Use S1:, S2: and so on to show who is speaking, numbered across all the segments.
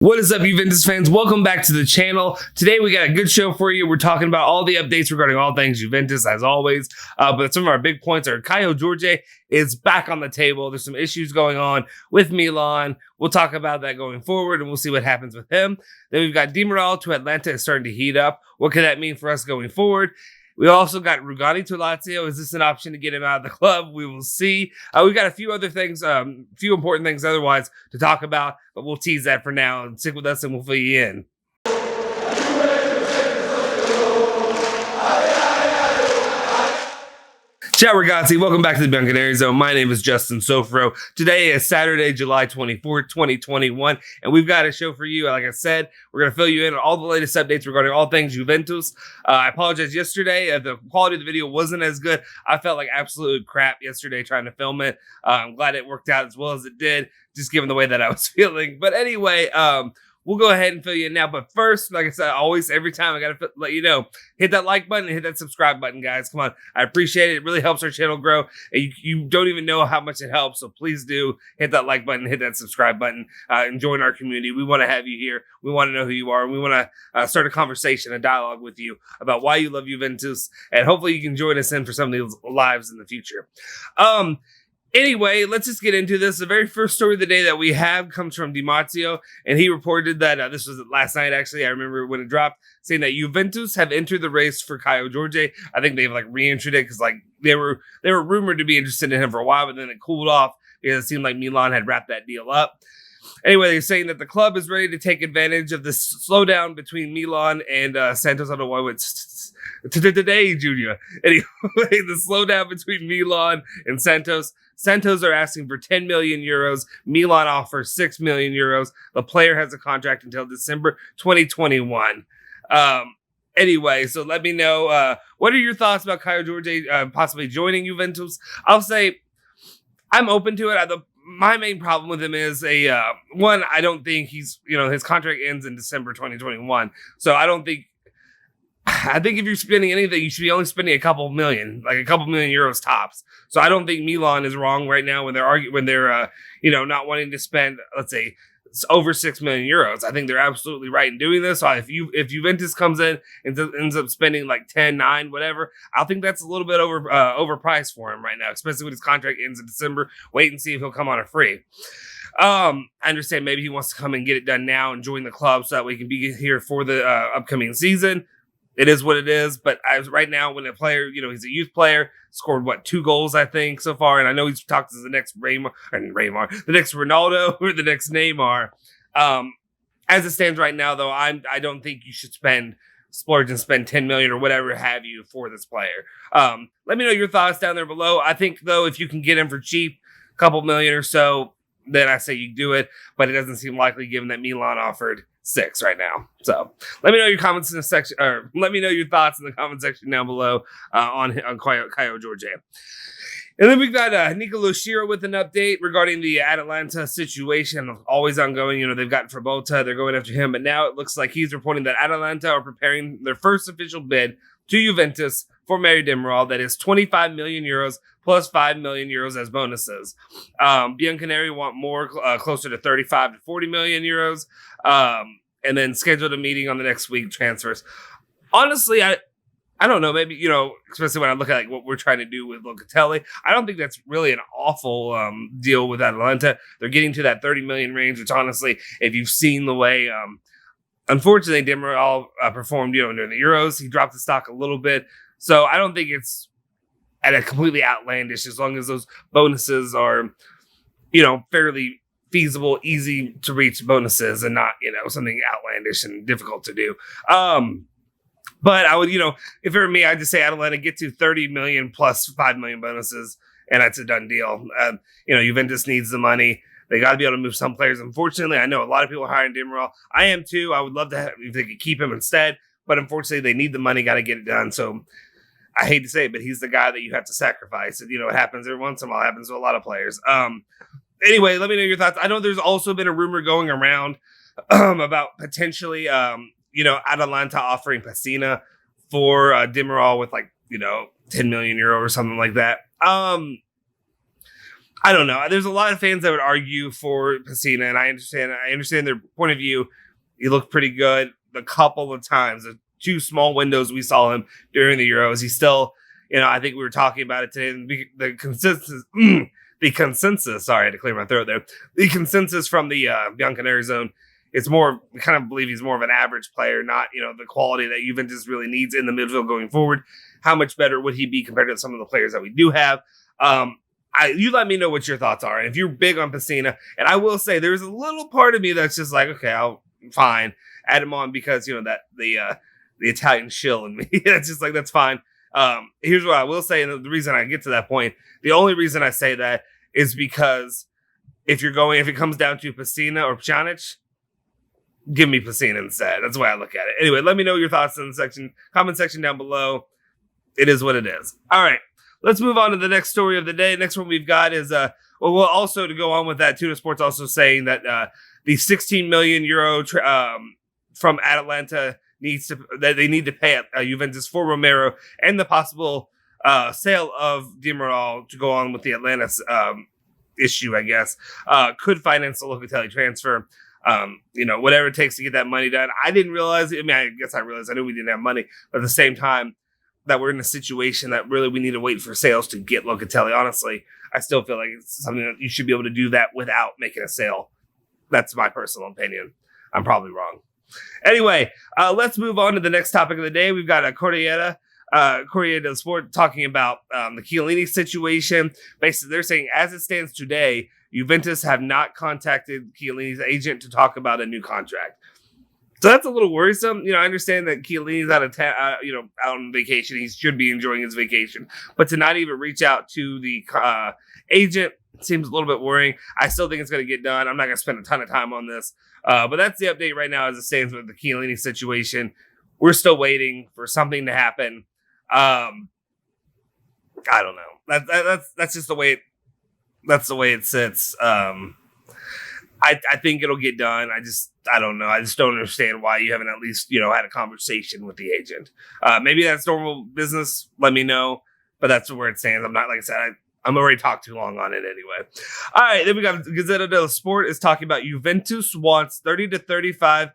S1: What is up, Juventus fans? Welcome back to the channel. Today we got a good show for you. We're talking about all the updates regarding all things Juventus, as always. But some of our big points are Kaio Jorge is back on the table. There's some issues going on with Milan. We'll talk about that going forward, and we'll see what happens with him. Then we've got Demiral to Atalanta is starting to heat up. What could that mean for us going forward? We also got Rugani to Lazio. Is this an option to get him out of the club? We will see. We've got a few other things, few important things otherwise to talk about, but we'll tease that for now. And stick with us and we'll fill you in. Ciao ragazzi, welcome back to the Bianconeri Zone. My name is Justin Sofro. Today is Saturday, July 24th, 2021, and we've got a show for you. Like I said, we're going to fill you in on all the latest updates regarding all things Juventus. I apologize yesterday. The quality of the video wasn't as good. I felt like absolute crap yesterday trying to film it. I'm glad it worked out as well as it did, just given the way that I was feeling. But anyway, we'll go ahead and fill you in now. But first, like I said, always, every time, I got to let you know, hit that like button and hit that subscribe button, guys. Come on. I appreciate it. It really helps our channel grow. And you don't even know how much it helps. So please do hit that like button, hit that subscribe button, and join our community. We want to have you here. We want to know who you are. And we want to start a conversation, a dialogue with you about why you love Juventus. And hopefully you can join us in for some of these lives in the future. Anyway, let's just get into this. The very first story of the day that we have comes from Di Marzio, and he reported that this was last night, actually. I remember when it dropped, saying that Juventus have entered the race for Kaio Jorge. I think they've re-entered it because they were rumored to be interested in him for a while, but then it cooled off because it seemed like Milan had wrapped that deal up. Anyway, they're saying that the club is ready to take advantage of this slowdown between Milan and Santos. I don't know why it's today, Junior. Anyway, the slowdown between Milan and Santos. Santos are asking for 10 million euros. Milan offers 6 million euros. The player has a contract until December 2021. Anyway, so let me know, what are your thoughts about Kaio Jorge possibly joining Juventus? I'll say I'm open to it. My main problem with him is one, I don't think he's, his contract ends in December 2021. So I think if you're spending anything, you should be only spending a couple million euros tops. So I don't think Milan is wrong right now when they're not wanting to spend, let's say, over 6 million euros. I think they're absolutely right in doing this. So if Juventus comes in and ends up spending like 10, 9, whatever, I think that's a little bit overpriced for him right now, especially when his contract ends in December. Wait and see if he'll come on a free. I understand maybe he wants to come and get it done now and join the club so that we can be here for the upcoming season. It is what it is, but right now, when a player, he's a youth player, scored 2 goals, I think, so far, and I know he's talked as the next the next Ronaldo or the next Neymar. As it stands right now, though, I don't think you should splurge and spend 10 million or whatever have you for this player. Let me know your thoughts down there below. I think, though, if you can get him for cheap, a couple million or so, then I say you do it, but it doesn't seem likely given that Milan offered 6 right now. So let me know your comments in the section, or let me know your thoughts in the comment section down below on Kaio Jorge. And then we've got Nicolo Shira with an update regarding the Atalanta situation, always ongoing. They've got Trabota, they're going after him, but now it looks like he's reporting that Atalanta are preparing their first official bid to Juventus for Demiral. That is 25 million euros plus 5 million euros as bonuses. Bianconeri want more, closer to 35 to 40 million euros. And then scheduled a meeting on the next week transfers. Honestly, I don't know. Maybe, especially when I look at what we're trying to do with Locatelli, I don't think that's really an awful deal with Atalanta. They're getting to that 30 million range, which honestly, if you've seen the way, unfortunately, Demiral performed, during the Euros, he dropped the stock a little bit. So I don't think it's at a completely outlandish, as long as those bonuses are, fairly feasible, easy to reach bonuses and not, something outlandish and difficult to do. But I would, if it were me, I'd just say Atalanta get to 30 million plus 5 million bonuses, and that's a done deal. Juventus needs the money. They got to be able to move some players. Unfortunately, I know a lot of people are hiring Demiral. I am too. I would love to have, if they could keep him instead, but unfortunately, they need the money, got to get it done. So I hate to say it, but he's the guy that you have to sacrifice. It happens every once in a while. It happens to a lot of players. Anyway, let me know your thoughts. I know there's also been a rumor going around about potentially, Atalanta offering Pjanic for Demiral with 10 million euro or something like that. I don't know. There's a lot of fans that would argue for Pjanic, and I understand their point of view. He looked pretty good the couple of times, the two small windows we saw him during the Euros. He's still, I think we were talking about it today. The consensus. Sorry, I had to clear my throat there. The consensus from the Bianconeri zone, it's more. We kind of believe he's more of an average player, not the quality that Juventus really needs in the midfield going forward. How much better would he be compared to some of the players that we do have? You let me know what your thoughts are. And if you're big on Pjanic, and I will say there's a little part of me that's just like, okay, I'll fine, add him on because that the Italian shill in me. It's just like that's fine. Here's what I will say, and the reason I get to that point, the only reason I say that is because if it comes down to Pjanic or Pjanic, give me Pjanic instead. That's the way I look at it. Anyway, let me know your thoughts in the comment section down below. It is what it is. All right. Let's move on to the next story of the day. Next one we've got is, also to go on with that, Tuna Sports also saying that the 16 million euro from Atalanta that they need to pay at Juventus for Romero and the possible sale of Demiral to go on with the Atlanta issue, I guess, could finance the Locatelli transfer. Whatever it takes to get that money done. I didn't realize. I guess I realized. I knew we didn't have money, but at the same time, that we're in a situation that really we need to wait for sales to get Locatelli. Honestly, I still feel like it's something that you should be able to do that without making a sale. That's my personal opinion. I'm probably wrong. Anyway, let's move on to the next topic of the day. We've got a Corriere dello Sport talking about the Chiellini situation. Basically, they're saying as it stands today, Juventus have not contacted Chiellini's agent to talk about a new contract. So that's a little worrisome. I understand that Chiellini's out on vacation. He should be enjoying his vacation. But to not even reach out to the agent seems a little bit worrying. I still think it's going to get done. I'm not going to spend a ton of time on this. But that's the update right now as it stands with the Chiellini situation. We're still waiting for something to happen. I don't know. That's just the way it sits. I think it'll get done. I don't know. I just don't understand why you haven't at least, had a conversation with the agent. Maybe that's normal business. Let me know. But that's where it stands. I'm not, like I said, I'm already talked too long on it anyway. All right. Then we got Gazzetta dello Sport is talking about Juventus wants 30 to 35.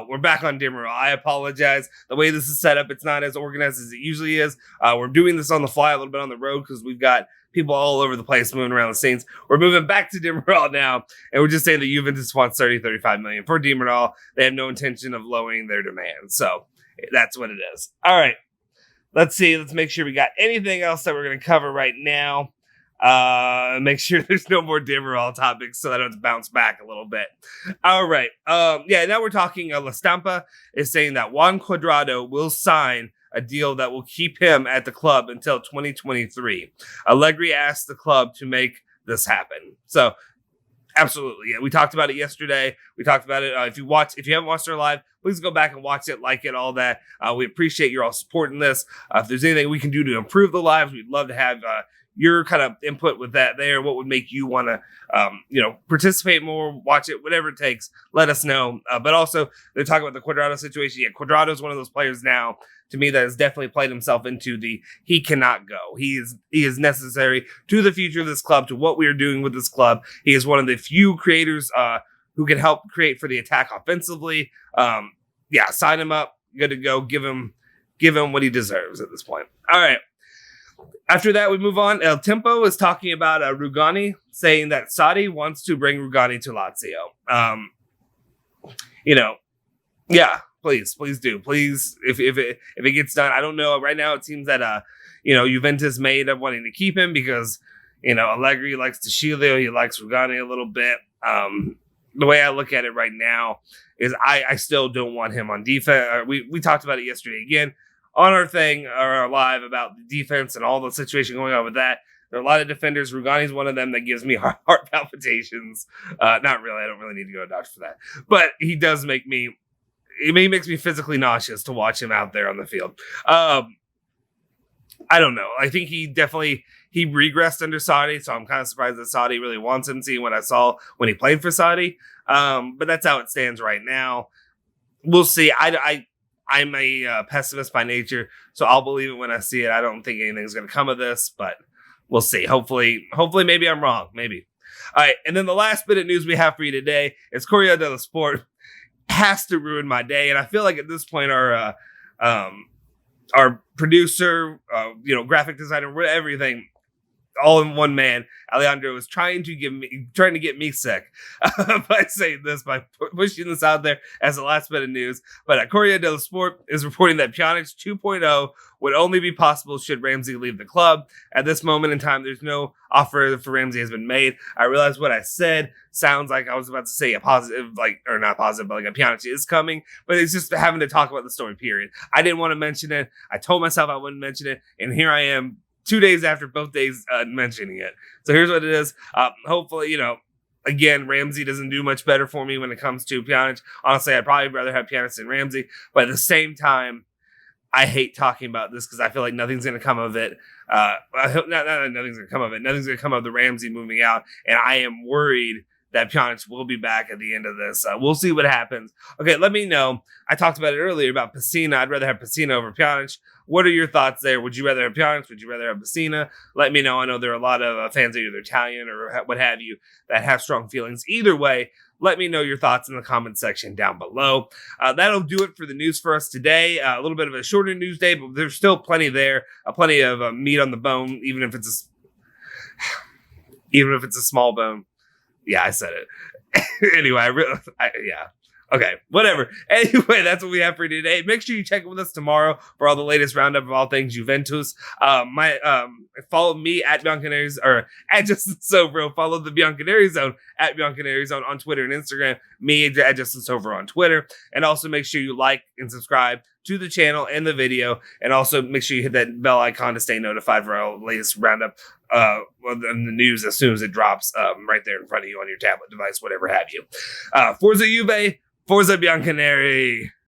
S1: We're back on Demiral. I apologize. The way this is set up, it's not as organized as it usually is. We're doing this on the fly a little bit on the road because we've got people all over the place moving around the scenes. We're moving back to Demiral now, and we're just saying that Juventus wants 35 million for Demiral. They have no intention of lowering their demand. So that's what it is. All right. Let's see. Let's make sure we got anything else that we're going to cover right now. Make sure there's no more Demiral topics so that I don't have to bounce back a little bit. All right. Now we're talking. La Stampa is saying that Juan Cuadrado will sign a deal that will keep him at the club until 2023. Allegri asked the club to make this happen. So, absolutely. Yeah, we talked about it yesterday. We talked about it. If you haven't watched our live, please go back and watch it, like it, all that. We appreciate you all supporting this. If there's anything we can do to improve the lives, we'd love to have your kind of input with that there. What would make you want to, participate more, watch it, whatever it takes, let us know. But also, they're talking about the Cuadrado situation. Yeah, Cuadrado is one of those players now, to me, that has definitely played himself into he cannot go. He is necessary to the future of this club, to what we are doing with this club. He is one of the few creators who can help create for the attack offensively. Sign him up. Good to go. Give him what he deserves at this point. All right. After that, we move on. El Tempo is talking about Rugani, saying that Sarri wants to bring Rugani to Lazio. Please do. Please, if it gets done. I don't know. Right now, it seems that Juventus may end up wanting to keep him because Allegri likes Chiellini. He likes Rugani a little bit. The way I look at it right now is I still don't want him on defense. We talked about it yesterday again on our live about the defense and all the situation going on with that. There are a lot of defenders. Rugani's one of them that gives me heart palpitations. Not really. I don't really need to go to a doctor for that. But he does make me. It makes me physically nauseous to watch him out there on the field. I don't know. I think he regressed under Sarri, so I'm kind of surprised that Sarri really wants him, seeing what I saw when he played for Sarri. But that's how it stands right now. We'll see. I'm a pessimist by nature, so I'll believe it when I see it. I don't think anything's going to come of this, but we'll see. Hopefully, maybe I'm wrong. Maybe. All right, and then the last bit of news we have for you today is Corriere dello Sport has to ruin my day, and I feel like at this point our producer, graphic designer, everything, all in one man, Alejandro, is trying to get me sick by saying this, by pushing this out there as the last bit of news. But Corriere dello Sport is reporting that Pjanic 2.0 would only be possible should Ramsey leave the club. At this moment in time, there's no offer for Ramsey has been made. I realize what I said sounds like I was about to say a positive, or not positive, but like a Pjanic is coming, but it's just having to talk about the story, period. I didn't want to mention it. I told myself I wouldn't mention it, and here I am 2 days after both days mentioning it. So here's what it is. Hopefully, again, Ramsey doesn't do much better for me when it comes to Pjanic. Honestly, I'd probably rather have Pjanic than Ramsey. But at the same time, I hate talking about this because I feel like nothing's going to come of it. Not that nothing's going to come of it. Nothing's going to come of the Ramsey moving out. And I am worried that Pjanic will be back at the end of this. We'll see what happens. Okay, let me know. I talked about it earlier about Pessina. I'd rather have Pessina over Pjanic. What are your thoughts there? Would you rather have Pjanic? Would you rather have Pessina? Let me know. I know there are a lot of fans, either Italian or what have you, that have strong feelings. Either way, let me know your thoughts in the comment section down below. That'll do it for the news for us today. A little bit of a shorter news day, but there's still plenty there. Plenty of meat on the bone, even if it's a small bone. Yeah, I said it. Anyway, yeah. Okay, whatever. Anyway, that's what we have for you today. Make sure you check in with us tomorrow for all the latest roundup of all things Juventus. Follow me at Bianconeri or at Justin Sobro. Follow the Bianconeri Zone at Bianconeri Zone on Twitter and Instagram. Me at Justin Sobro on Twitter. And also make sure you like and subscribe to the channel and the video. And also make sure you hit that bell icon to stay notified for our latest roundup on the news as soon as it drops right there in front of you on your tablet device, whatever have you. Forza Juve, Forza Bianconeri.